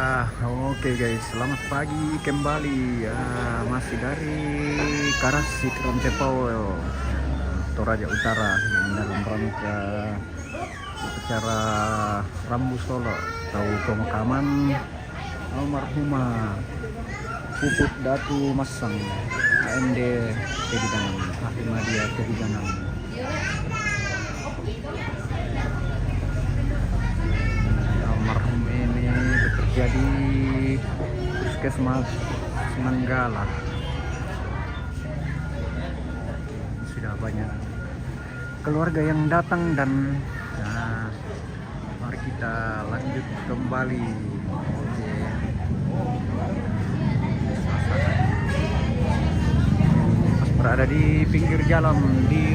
Oke guys, selamat pagi kembali. Masih dari Karasi Cepau, Toraja Utara, dalam rangka acara Rambu Solo atau pemakaman almarhumah Puput Datu Masang, AMD Kebidanan, Ahmadiyah Kebidanan. Almarhum ini bekerja di Puskesmas Nanggala. Sudah banyak keluarga yang datang dan mari kita lanjut kembali. Oke. Pas berada di pinggir jalan di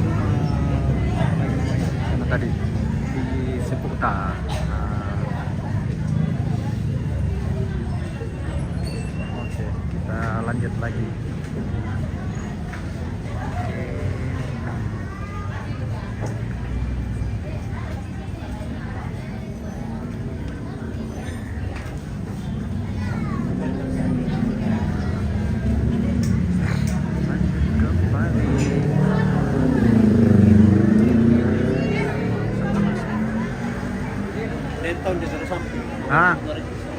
mana tadi di Seputa. Oke, kita lanjut lagi. Tahun di sana samping.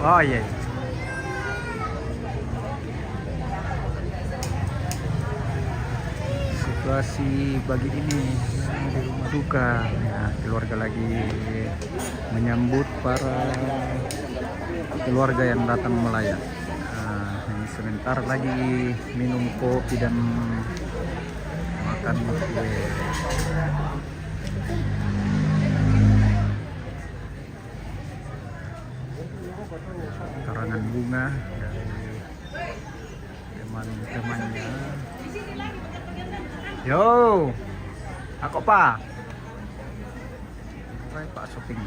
Oh iya. Situasi bagi ini di rumah duka, keluarga lagi menyambut para keluarga yang datang melayat. Ini sebentar lagi minum kopi dan makan kue. Karangan bunga dari teman-temannya. Yo, aku Pak. Pak shopping.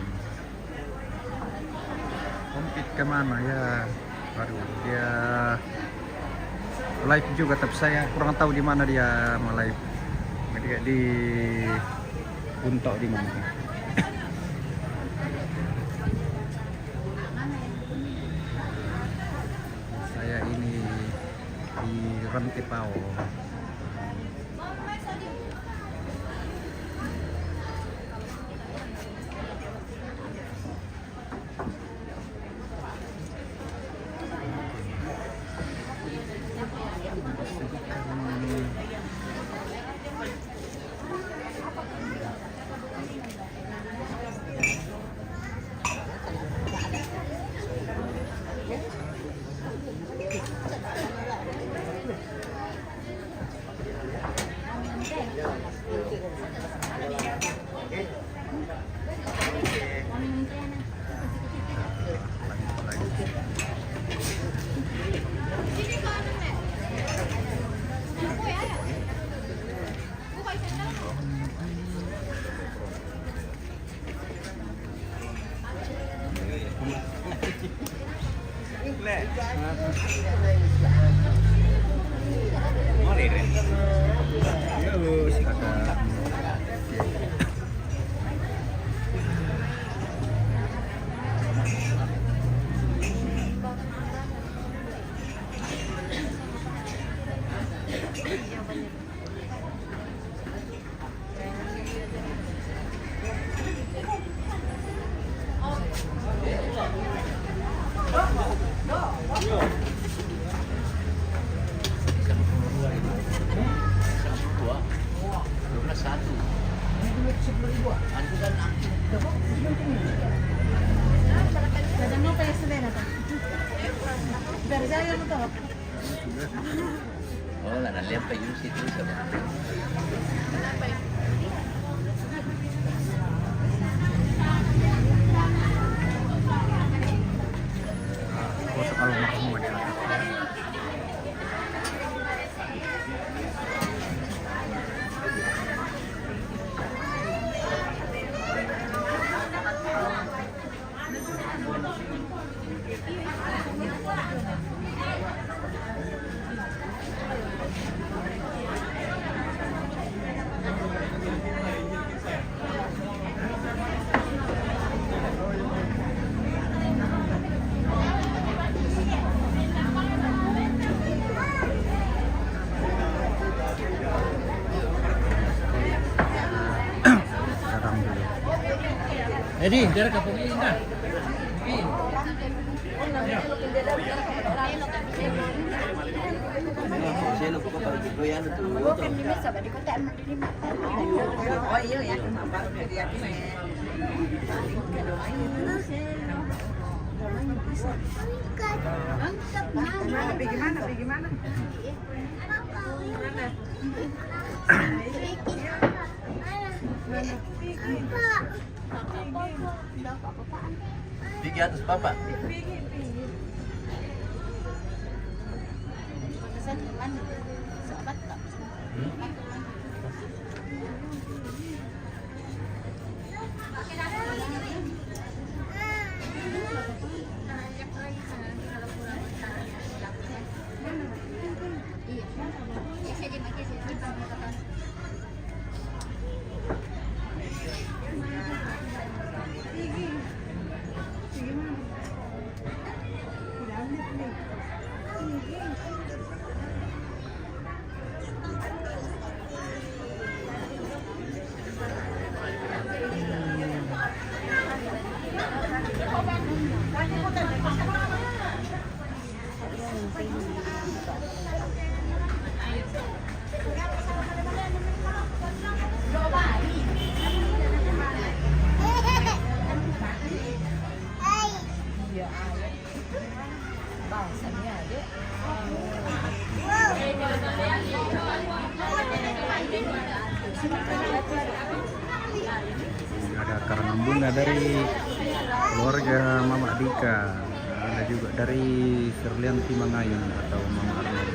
Kompit kemana ya? Baru dia live juga, tapi saya kurang tahu di mana dia live. Di Buntok di mana? Saya ini di Rantipau. Oh, nalihan pa yun situ sa mga. Foto almarhum di atas. Jadi, dari kapung ini dah. Saya lupa kalau gitu ya itu. Oh iya ya, baru dia ini. Bagaimana? Di atas papa. Ada karangan bunga dari keluarga Mama Dika, ada juga dari Sirlianti Mangayun atau Mama Arno.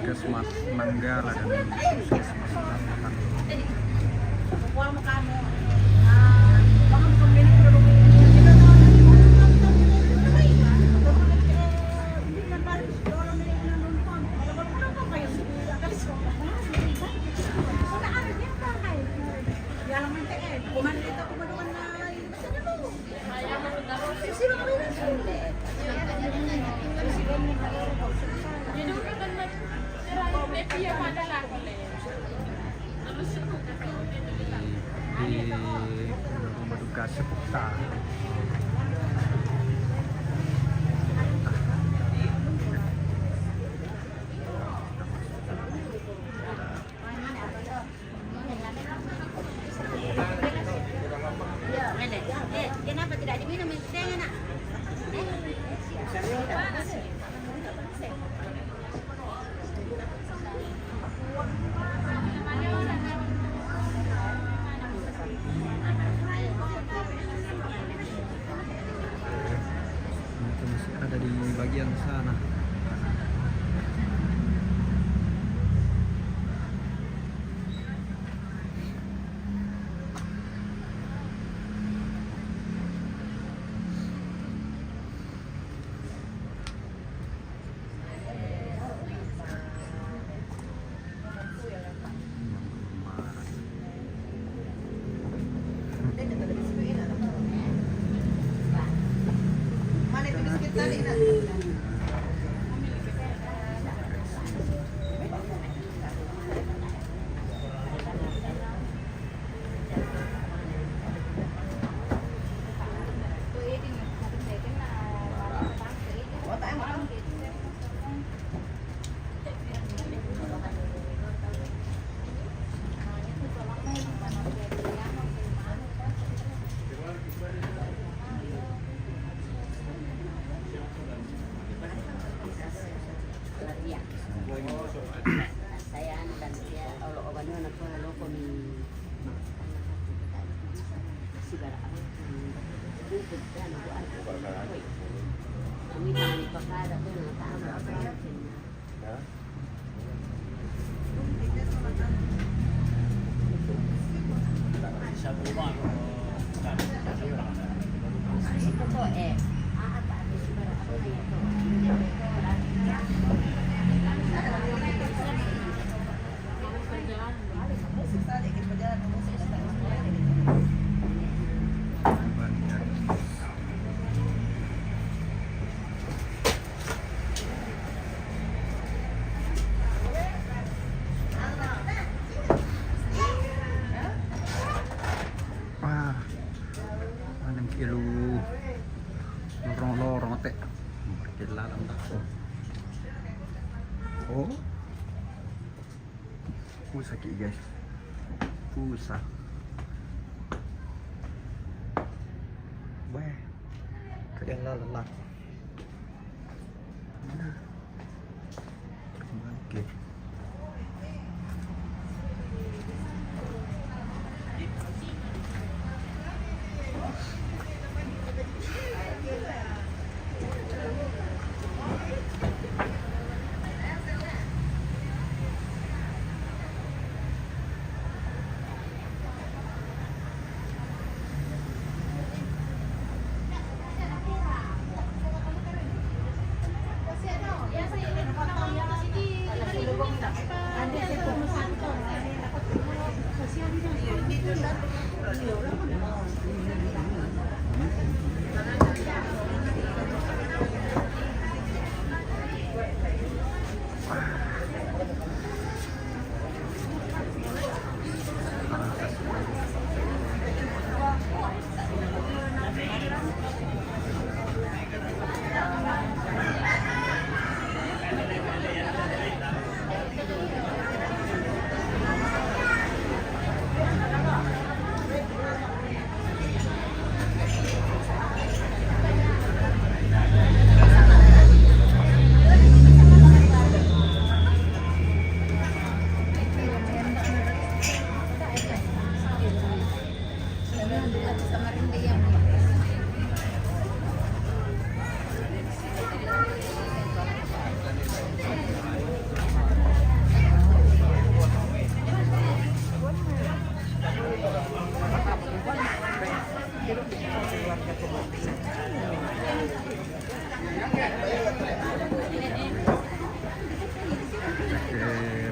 Puskesmas Nanggala dan Puskesmas Nanggala. Di rumah duka Sepukta. Kenapa tidak diminum itu teh nak? Itu masih ada di bagian sana. Saya dan dia Allah obannya anak lo kami si barang itu dan buat kami tadi pakai ada tuh nggak Ilu lorong-lorong teh. Berjalan tak. Oh. Pusat guys. Pusat. Wah. Kaya lalak. Oke.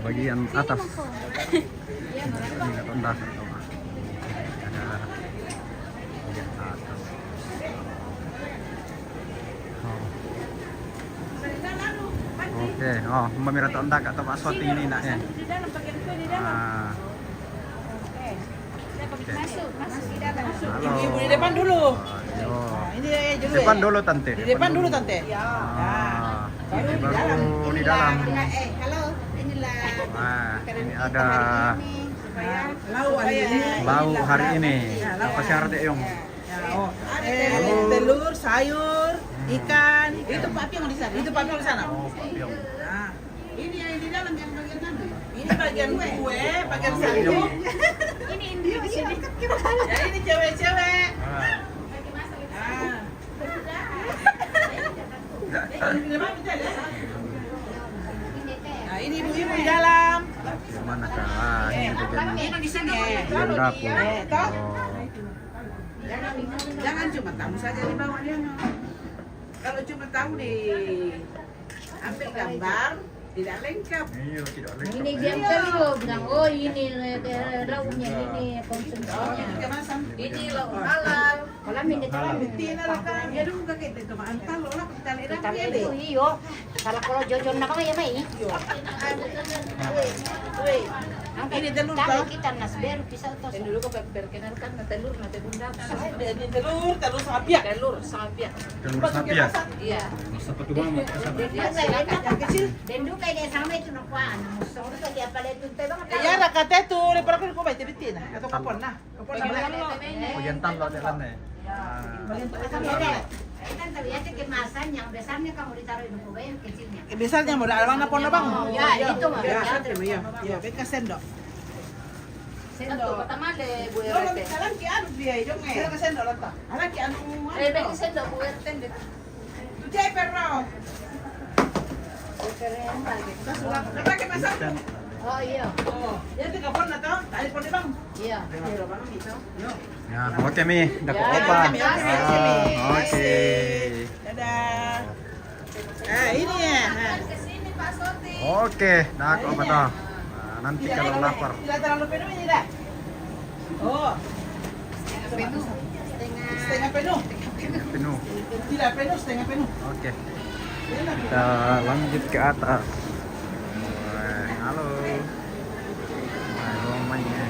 Bagian atas ini rendah ada bagian atas. Oke, oh pemirsa tonda kak tempat shooting ini naknya. Nah. Masuk di dalam. Halo. Ibu di depan dulu. Ayo. Ini dulu. Depan dulu tante. Di depan dulu tante. Ah, ini Baru di dalam. baru di dalam. Halo, inilah Nah, ini ada Lau hari ini. lau hari ini. Ya, lau Apa syarat ya, Yong? Ya, oh. Telur, sayur, ikan. Itu papi yang di sana. Itu papi yang di sana. Oh, Pak Yong. Nah, ini yang di dalam yang bagian mana? ini bagian kue, bagian sayur. Ini India di sini. Ya, ini cewek-cewek. Ah. Ah. Di depan kita ya. Nah, ini ibu-ibu di dalam. Gimana kak? Ah, ini bagian Ini di sini. bagian dapur. toh. Oh. Jangan cuma tahu saja di bawah dia. Kalau cuma tahu di ambil gambar tidak lengkap. Iya, tidak lengkap. Ini dia perlu bilang, oh ini lauknya ini Oh, konsumsinya. ini kemasan. Ini lauk halal. Kalau ini terlalu Tina lah kan. Ya dulu kakek itu mah antal lah kita lihat kita dia itu deh. iyo. Kalau jojon nak ya mai. Woi. Ini telur Kalau toh. kita nasber bisa tos. Dan dulu kok perkenalkan telur nanti bunda. Telur Ini telur sapiak. telur sapiak. Telur sapi ya? Iya. Masa petua mah sapi. Dia silakan. Yang kecil. Dan duka dia sama itu nak kuan. Musuh itu dia pada itu banget. Ya lah kata itu lepas aku kau baca betin atau kapon nah. Kapon lah. Bagian talo di sana. Kan terlihat kemasan yang besarnya kamu ditaruh di buku yang kecilnya. Biasanya modal alang apa bang? Ya, itu mah. Ya, ya, ya, bekas sendok. Sendok pertama le Bu Lo RT. alang ki anu dia hidung eh. Bekas sendok lah tak. Alang ki anu. Bekas sendok Bu RT deh. Tu cai perro. Sudah pakai masak. Oh iya. Oh, ya tu kapon lah tau. Tadi pun bang. Iya. Ya, bang itu. Yo. Ya, oke Mi, dapat Ya, apa? oke, Mi. Ah, Oke. Dadah. Ini ya. Oke, nah apa toh? Nah, nanti kalau lapar. Tidak terlalu penuh ini dah. Oh, Penuh. setengah penuh. Penuh. Tidak penuh, setengah penuh. Oke. Kita lanjut ke atas. Wah, halo. Nah, rumahnya.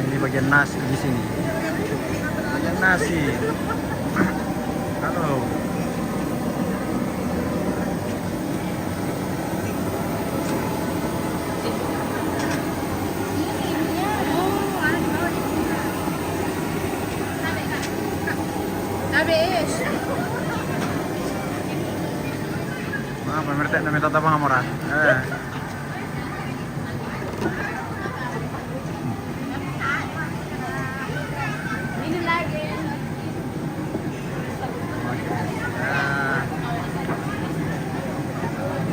ini bagian nasi di sini. Bagian nasi. Halo. Habis. Pemirsa na may tatabang amora. Ini lagi.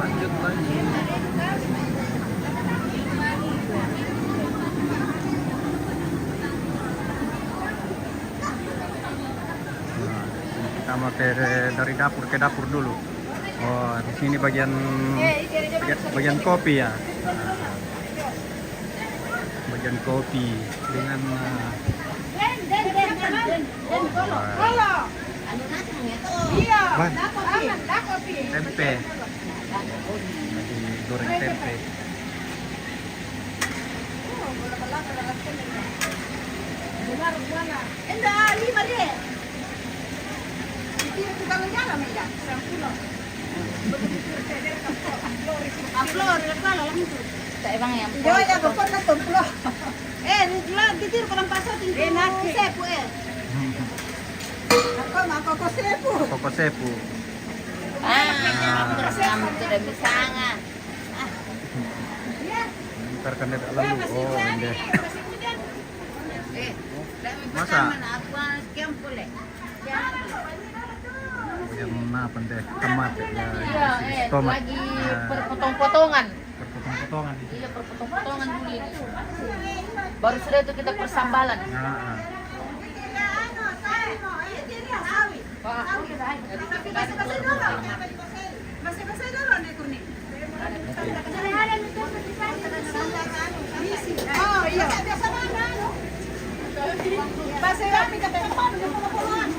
Lanjut lagi. Kita mau dari dapur ke dapur dulu. Oh, di sini bagian kopi ya. Bagian kopi dengan Iya. Wan. Dah kopi. Tempe. Lagi goreng tempe. Enggak, 5 deh. Itu tukang jalan ya, 10. Upload, kalau langsung. Tak emang yang Yo ya pokok na tumplo. Ditir ko lang paso ting sepu Ako ko sepu. Koko sepu. kamu tidak bisa nga. Ntar kan tidak lalu. Oh, ini. Masa? Aku sekian pula. Yang apa deh? Tomat ya. Iya, Tomat. lagi Ya, perpotong-potongan. perpotong-potongan. Iya, perpotong-potongan dulu ini. Baru sudah itu kita persambalan. Nah, Pak, Masih dulu nih kuning. Oh iya. Biasa mana? Pasir kami ke depan pulang.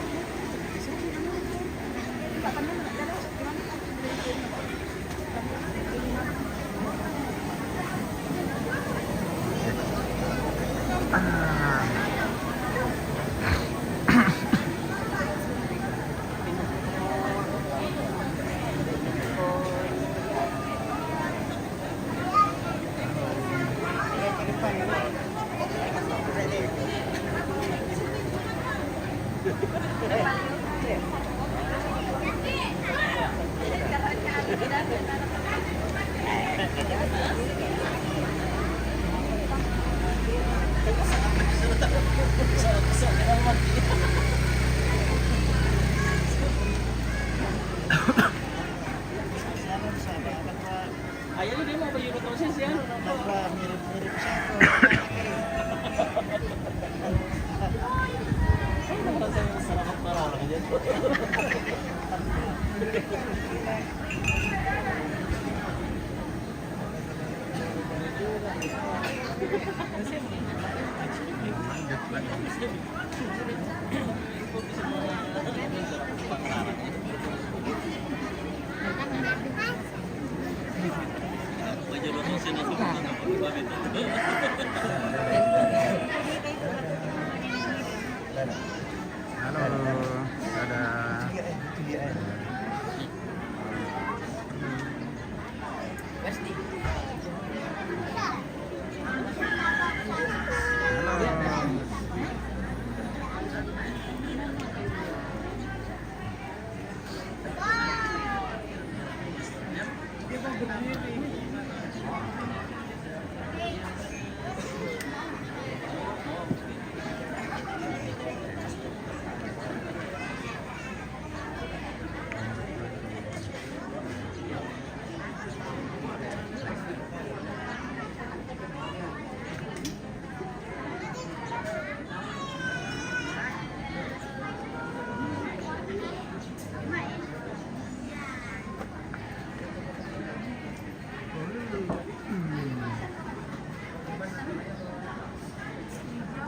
halo, dadah. Halo.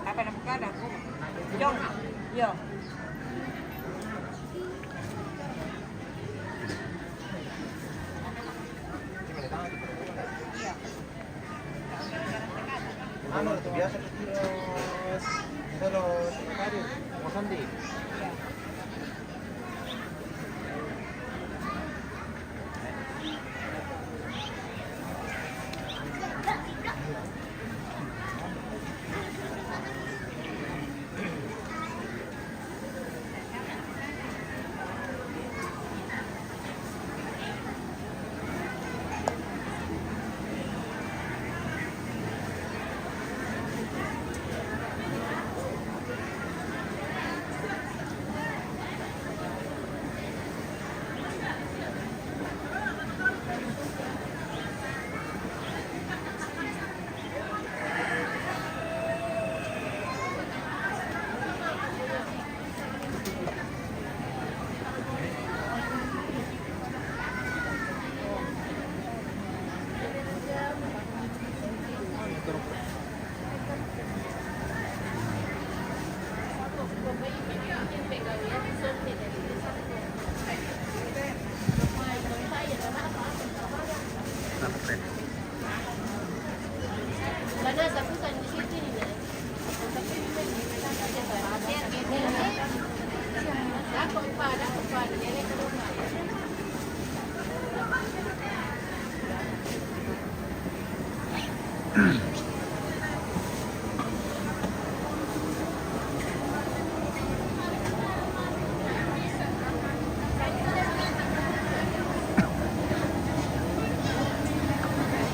Apa nak buka dah? Jom. Yo. Anu itu biasa terus tadi mau sandi.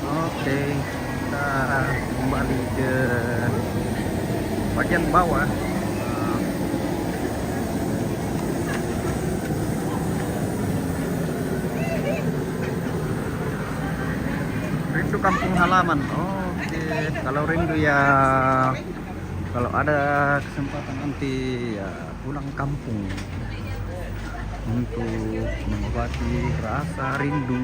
Oke, kita kembali ke bagian bawah. Rindu kampung halaman. Oke, kalau rindu ya, kalau ada kesempatan nanti ya pulang kampung untuk mengobati rasa rindu.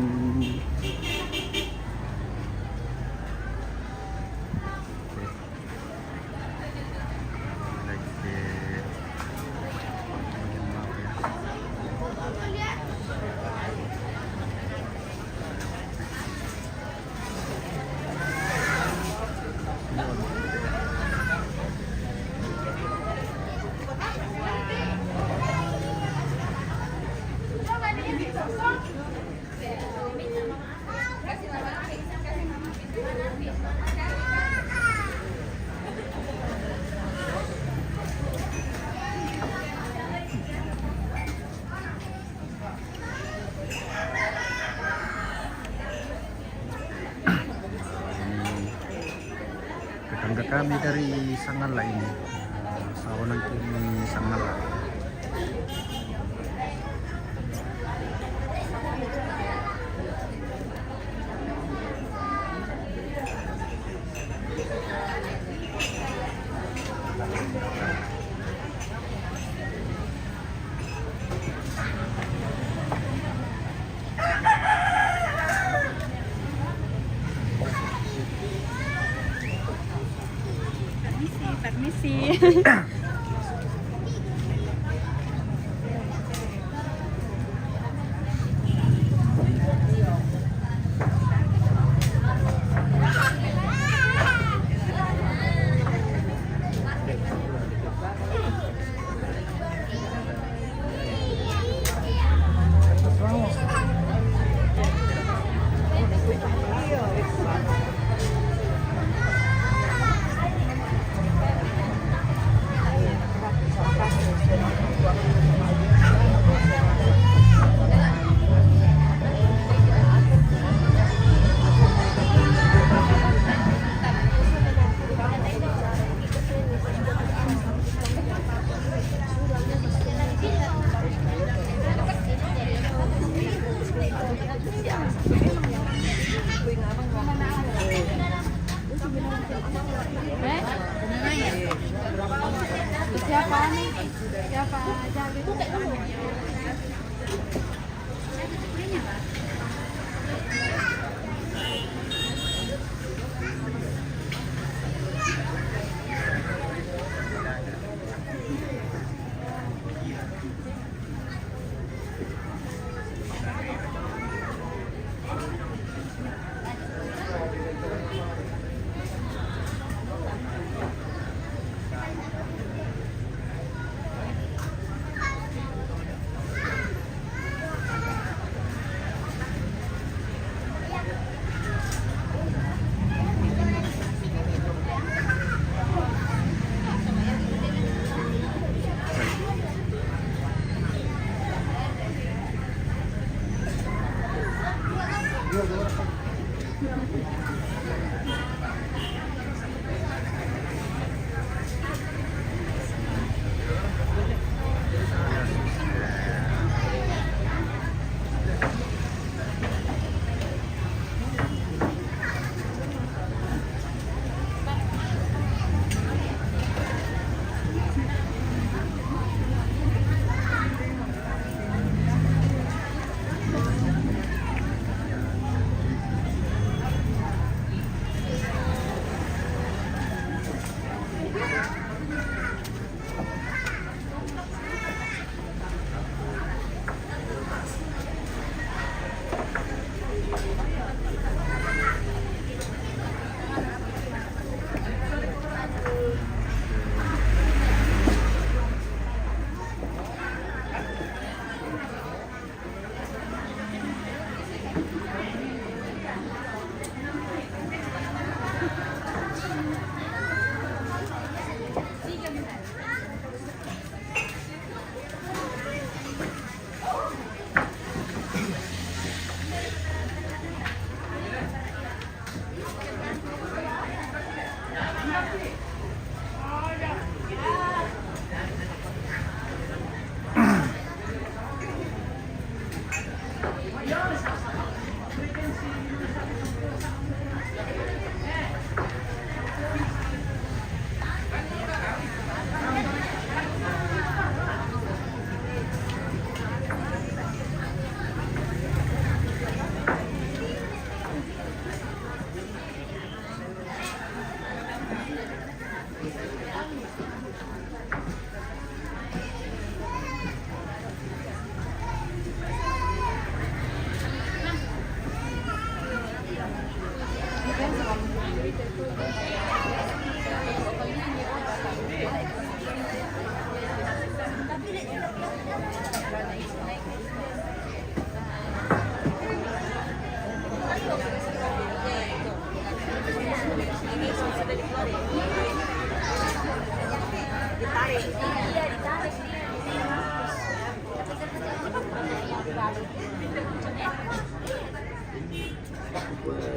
Tetangga kami dari Sangala ini, Sawanang Kini Sangala. Permisi. Siapa nih? Siapa aja gitu?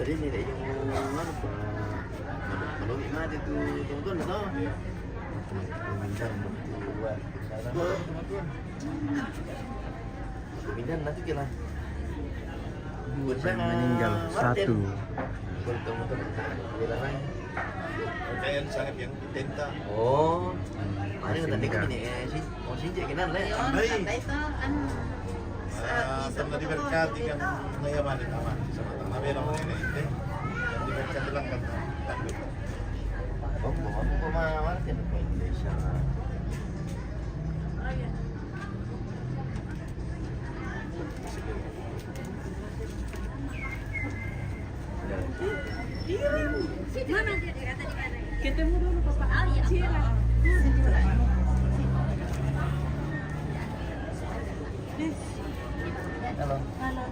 Ini deh yang mana pak? Kalau gimana itu tonton tau? Mindan nanti kira. Yang meninggal 1. Kayak sangat yang tenta. Oh, Masih tadi muda. kan ini sih, mau sih kinan le. Sama diberkati kan mayaman itu aman sama tanah bela mana ini. Yang diberkati lang kan. Oh, aku pemawan kan ke Indonesia. Mana dia kata di mana? Ketemu dulu Papa. Oh iya. Halo. Halo. Halo.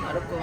Ada kok.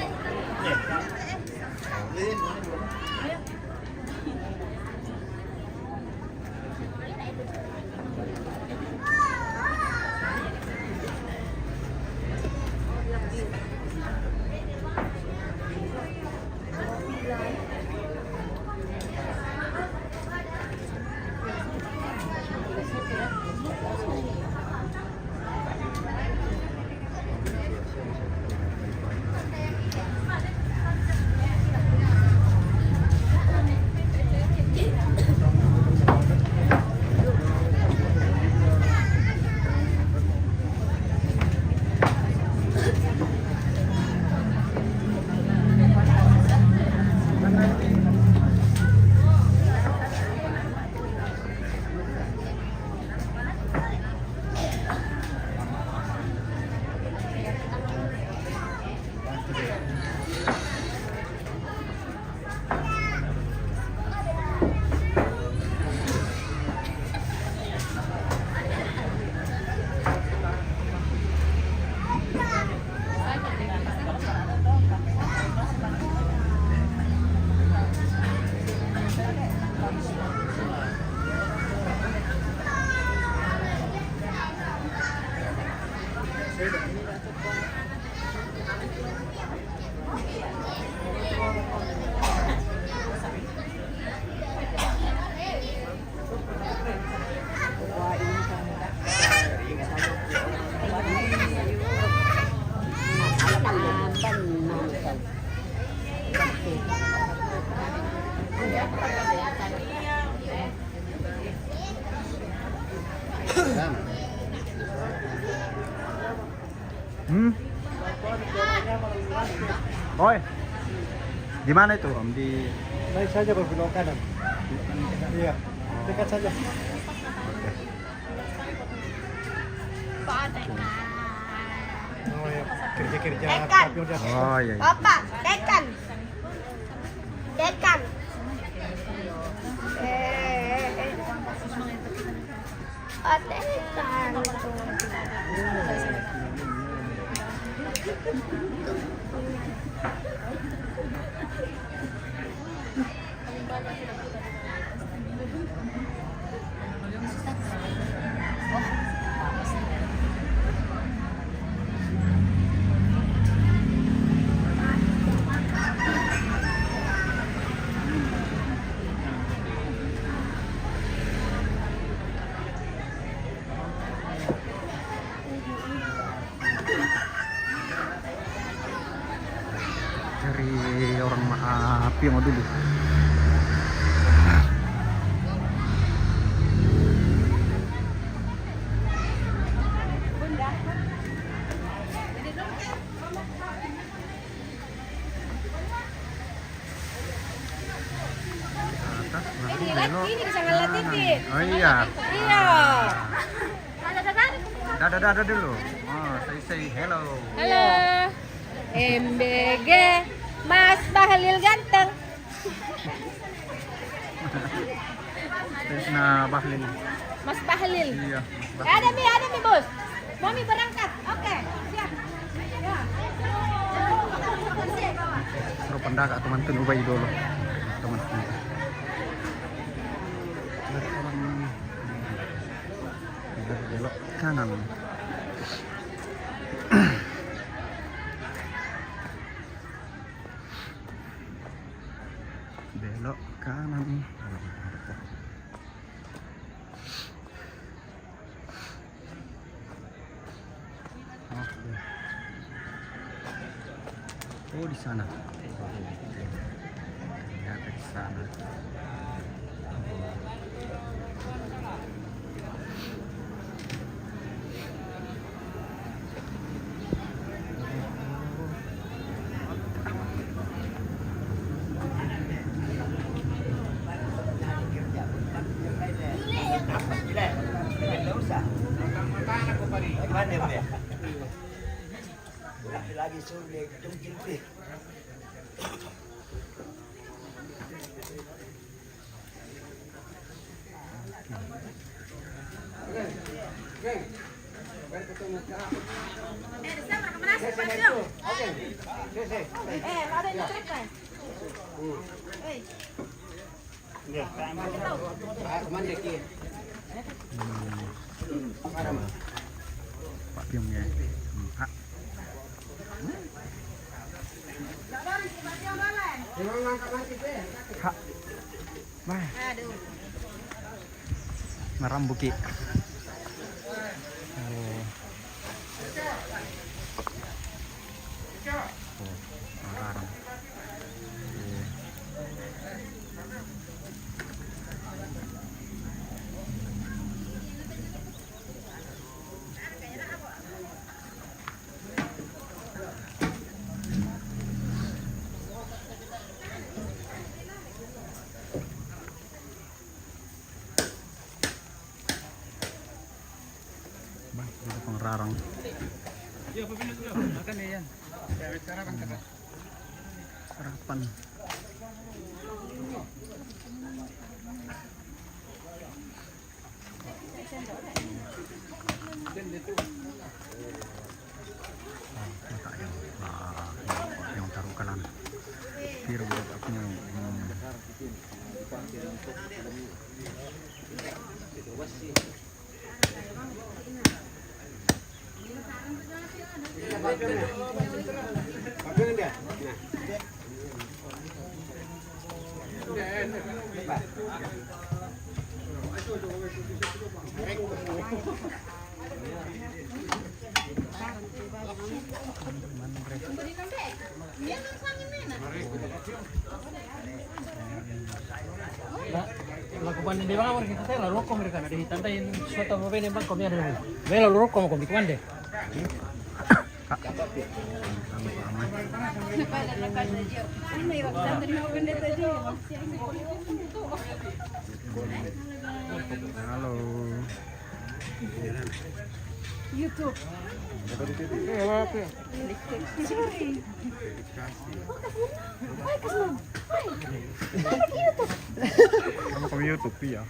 Oi, di mana itu Om? Di Naik saja berbelok kanan. Iya, dekat saja. Oh ya, kerja-kerja tapi udah. Oh iya. Papa, tekan. Tekan. Ate, tahan. Cari orang api yang dulu. Atas, lalu belok kanan. Oh iya. Iya. Dadah dulu. Oh, say hello. Halo. MBG Mas Bahlil ganteng. Krisna Bahlil. Mas Bahlil. Iya. Ada mi bos. Mami berangkat. Oke, siap. Terus pendak teman tuh ubah dulu. Teman. Belok kanan. Belok kanan. Oke. Oh, di sana. Ternyata di sana. Lagi sulit, jungkil pi. Ada yang cerita. Pak Piongnya. Hak. Hak. Bye. Merambuki. Oh. Oh, larang. Bang, ada pengerarang. Iya, makan ya, Yan. Sarapan. Yang taruh kanan. Biru buat aku yang lakukan di bawah kita teh lalu rokok mereka ada hitam teh suatu apa ini bang komnya ada bang lalu rokok mau komik mana deh halo YouTube. Kamu ke YouTube ya?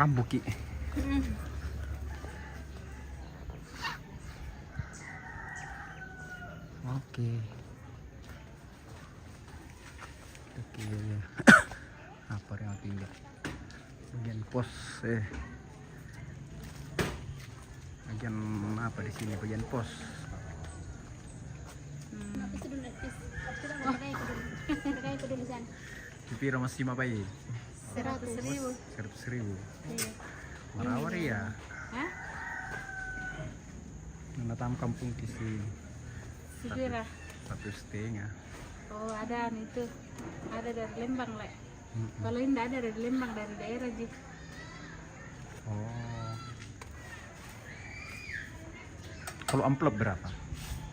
Rambu Ki. Oke. Oke. Apa yang tinggal? Bagian pos bagian apa di sini? Bagian pos. Piro masih mapai? 100.000. 100.000. Warawari ya. Hah? Menatang kampung di sini. Segera. 1,5. Oh ada itu. Ada dari Lembang lah. Kalau ini tidak ada dari Lembang, dari daerah Ji. Oh. Kalau amplop berapa?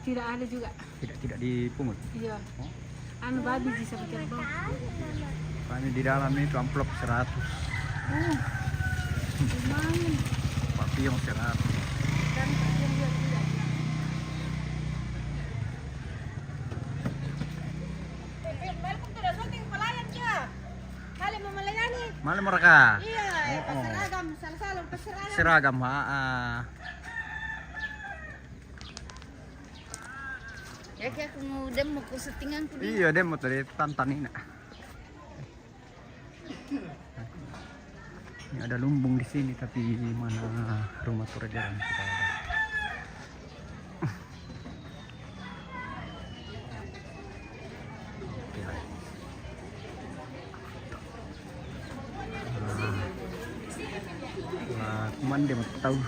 Tidak ada juga. Tidak dipungut. Iya. Anu babi Ji sama kerbau. Kami di dalam itu amplop 100. Lumayan. Papillon 100. Dan yang juga tidak. Welcome to the shooting pelayan ya. Kali mau melayani. Mana mereka? Iya, Oh, oh. seragam, salah seragam. Seragam, Ya kayak aku mau demo ke settinganku di. Iya, demo tadi tantan ini. Ini ada lumbung di sini, tapi mana rumah Torejaran kita ada. Oke lah. Nah, kuman dia mau tahu.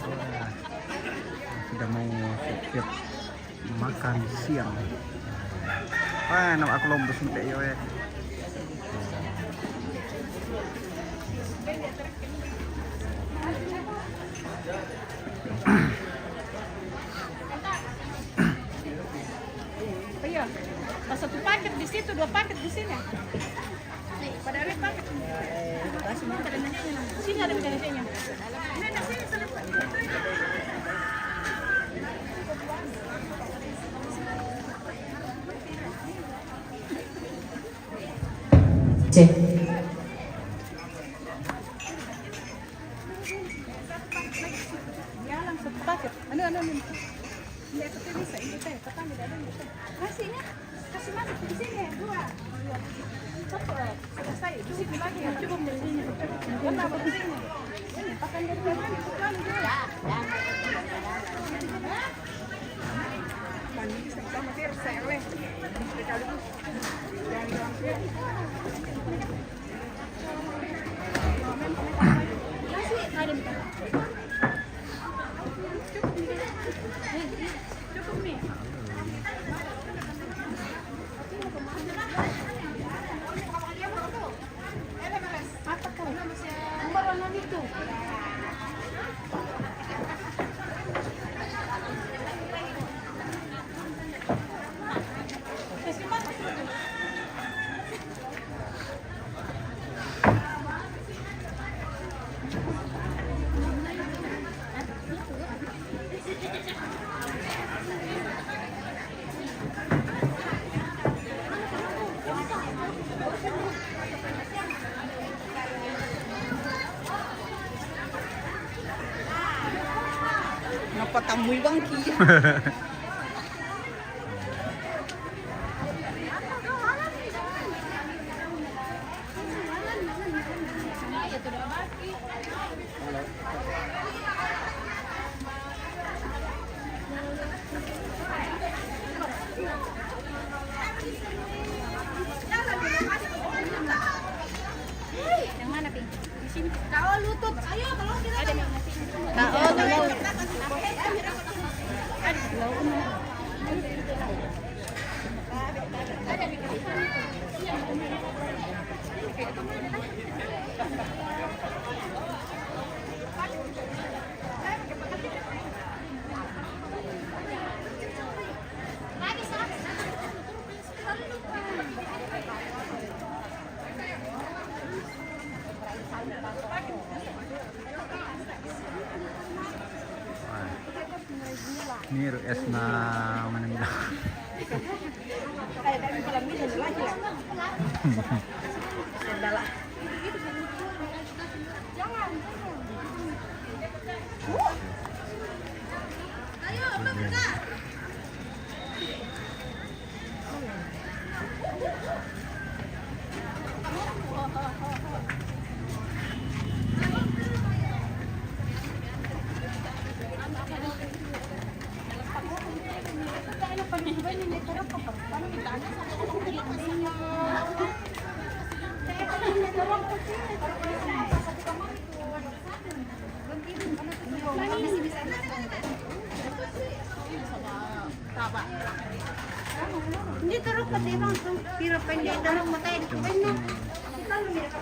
Wah, sudah mau siap makan siang. Wah, nama aku lombos sampai yo ya. Iya, pas 1 paket di situ, 2 paket di sini. Nih, pada ada paket. Kasih makan ada nanya. Sini ada nanya. Nanya sini selesai. Cek. Ya, langsung 1 paket. Anu. Ini aku bisa ini saya kapan tidak ada ini. Kasihnya, kasih masuk di sini 2. Cepat. Selesai. Di sini lagi ya. Cukup di sini. Kenapa di sini? Ini pakai dari mana? Bukan juga. Mandi sama dia saya weh. Kasih ada nih. Cukup nih. Apa kau? Nomor warna itu. Kenapa tamu bangki? Yang mana, Ping? Di sini. Kau lutut. Ayo, kalau kita ada yang ngasih. Kau mau. Ini RS na manila. Kayak kami kolam minum lagi lah. Sendala. Jangan. Hindi terus pati bang tira pendek dalam mata itu benar. Kita lu mira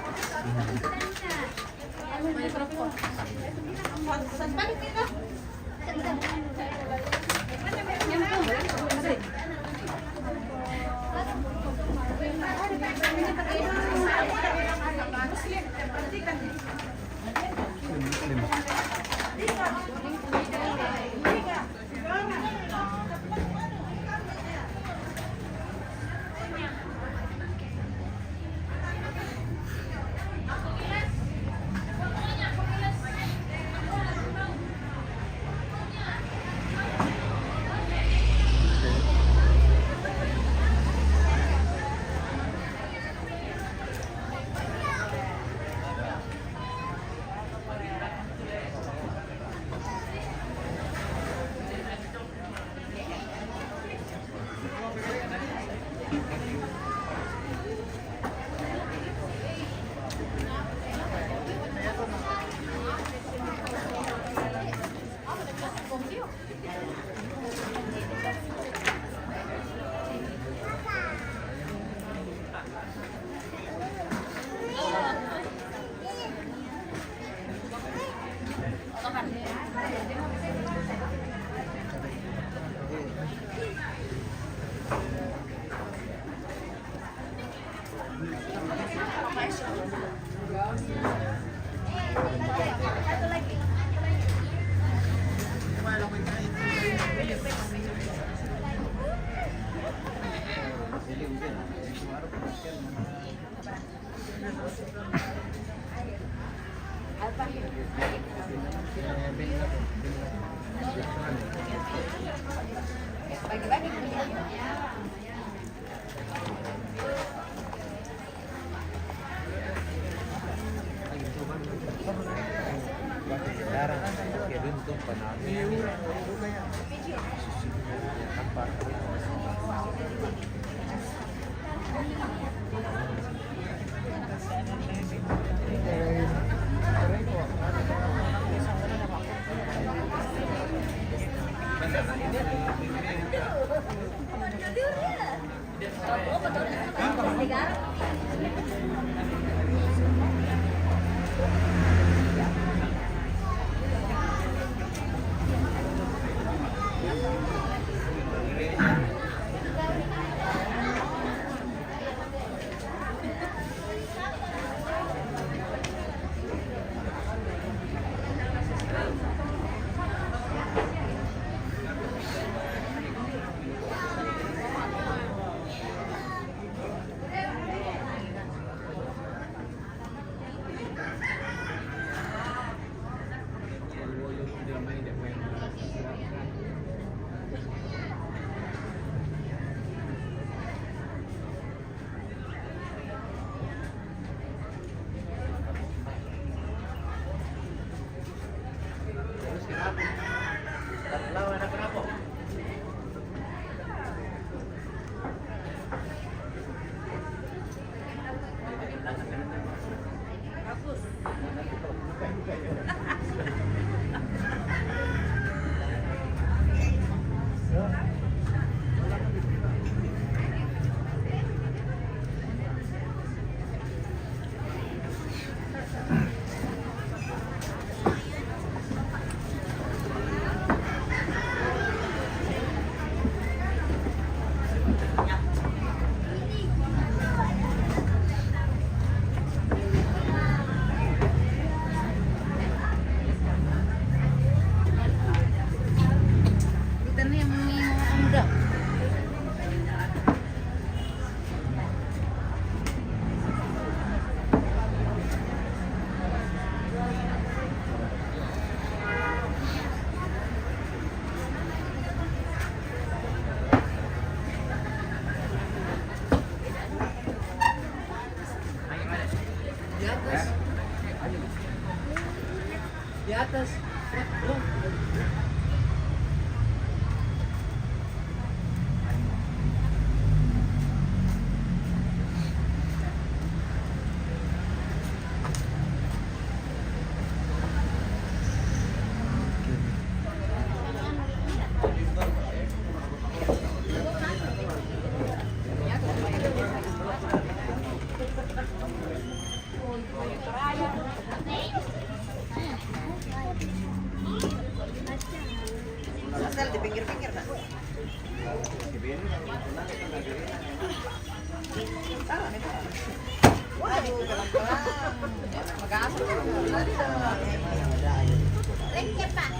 Lengkap, Pak.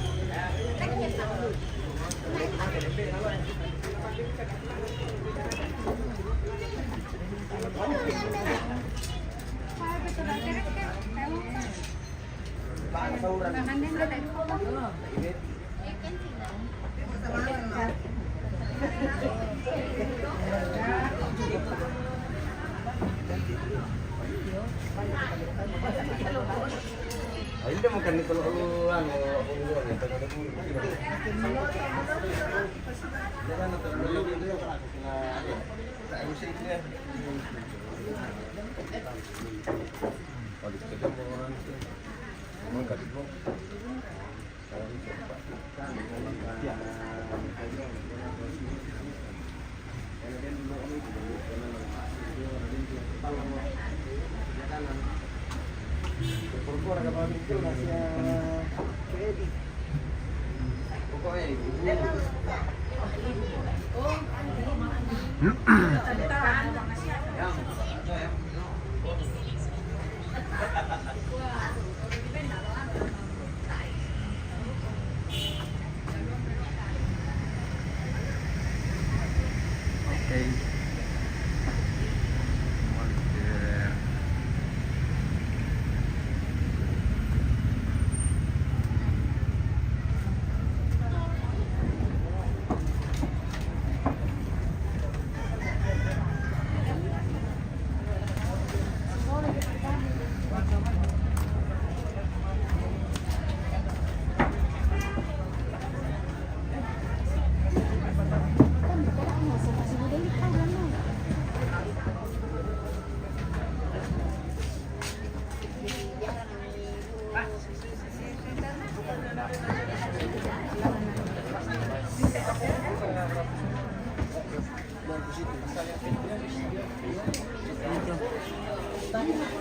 Lengkap, Pak. Hindi mo kanito uluan o uluan ito na dulu. Jangan terlalu gitu ya Pak. Tak usah dia. Kalau kita mau orang itu mau kasih bom. Oke.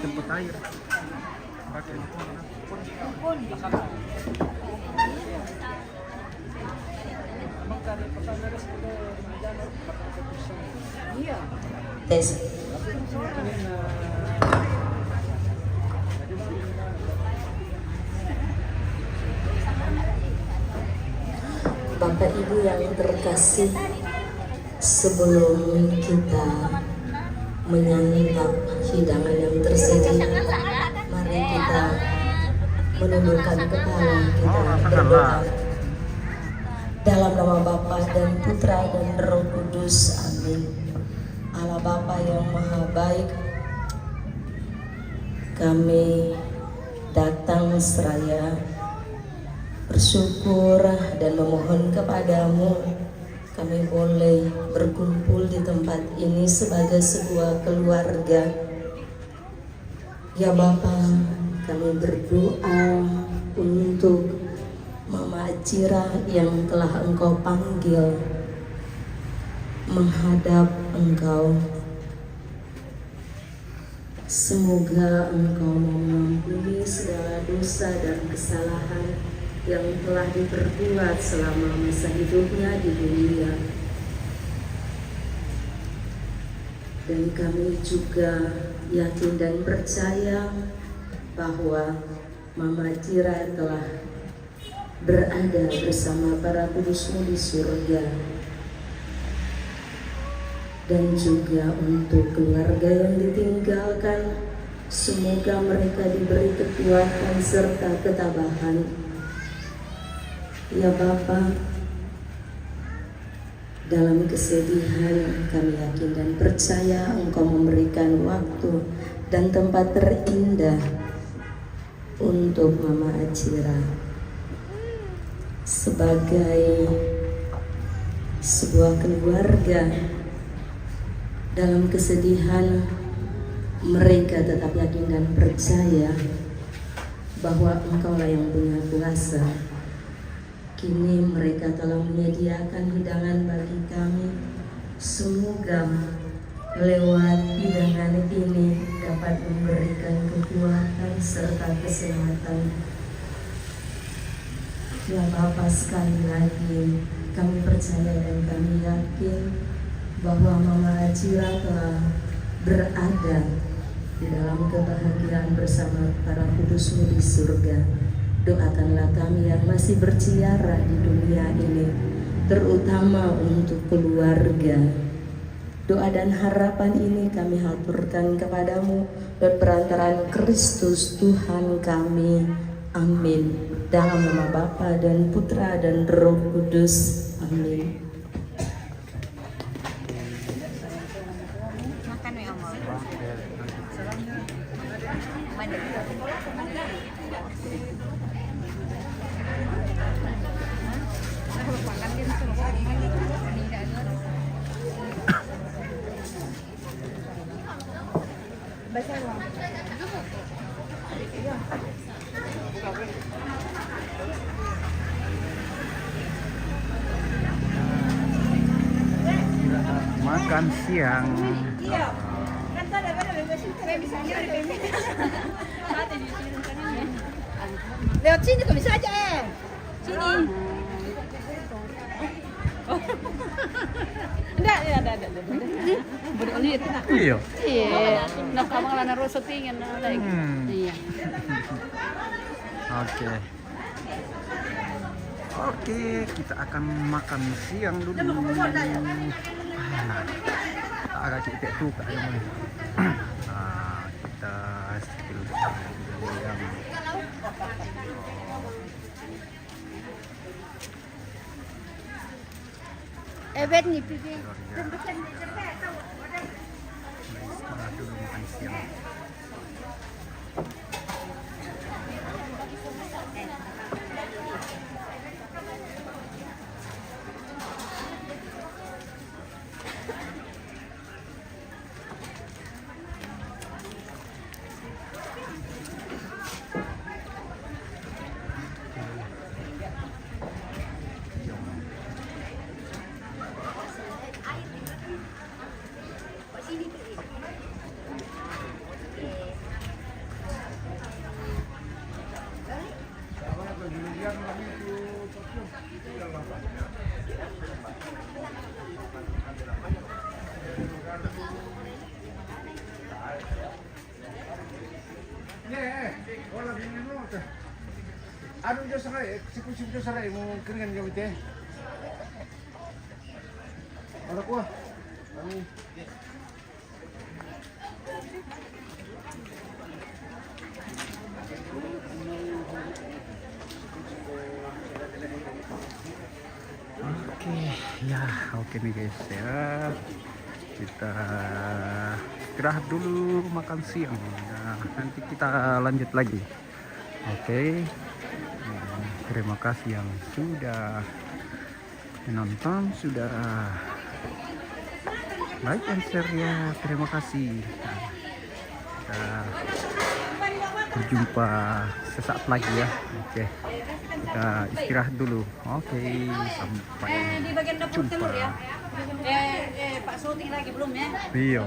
Jemput air. Pakai. Tes. Bapak Ibu yang terkasih, sebelum kita menyantap hidangan yang tersedia, mari kita menundukkan kepala kita berdoa. Dalam nama Bapa dan Putra dan Roh Kudus, amin. Allah Bapa yang Maha Baik, kami datang seraya bersyukur dan memohon kepadamu kami boleh berkumpul di tempat ini sebagai sebuah keluarga. Ya Bapa, kami berdoa untuk Mama Cira yang telah Engkau panggil menghadap Engkau. Semoga Engkau mengampuni segala dosa dan kesalahan yang telah diperbuat selama masa hidupnya di dunia. Dan kami juga yakin dan percaya bahwa Mama Cira telah berada bersama para kudusmu di surga. Dan juga untuk keluarga yang ditinggalkan, semoga mereka diberi kekuatan serta ketabahan. Ya Bapa, dalam kesedihan kami yakin dan percaya Engkau memberikan waktu dan tempat terindah untuk Mama Cira. Sebagai sebuah keluarga, dalam kesedihan mereka tetap yakin dan percaya bahwa Engkaulah yang punya kuasa. Kini mereka telah menyediakan hidangan bagi kami. Semoga lewat hidangan ini dapat memberikan kekuatan serta kesehatan. Ya Bapa, sekali lagi kami percaya dan kami yakin bahwa Mama Cira telah berada di dalam kebahagiaan bersama para kudus-Mu di surga. Doakanlah kami yang masih berziarah di dunia ini, terutama untuk keluarga. Doa dan harapan ini kami haturkan kepadamu dan perantaraan Kristus Tuhan kami. Amin. Dalam nama Bapa dan Putra dan Roh Kudus. Amin. Makan ya Om. Makan siang. Lewat sini kok bisa aja Sini. Enggak, ya ada. Berulit. Iya. Iya. Nah, kamu kan harus settingin lagi. Iya. Oke. Oke, kita akan makan siang dulu. Agak kita tuh kayak kita skill yang Evet nih pipi. dulu makan siang. Ano dyan sa kaya? Sipusip dyan sa kaya mo keringan gamit eh. Ano ko ah? Oke, ya oke nih guys ya. Kita istirahat dulu makan siang. Nah, nanti kita lanjut lagi. Oke. Terima kasih yang sudah menonton, sudah like and share ya. Terima kasih. Kita berjumpa sesaat lagi ya. Oke. Kita istirahat dulu. Oke, sampai Di bagian dapur jumpa. telur ya. Pak syuting lagi belum ya? Iya.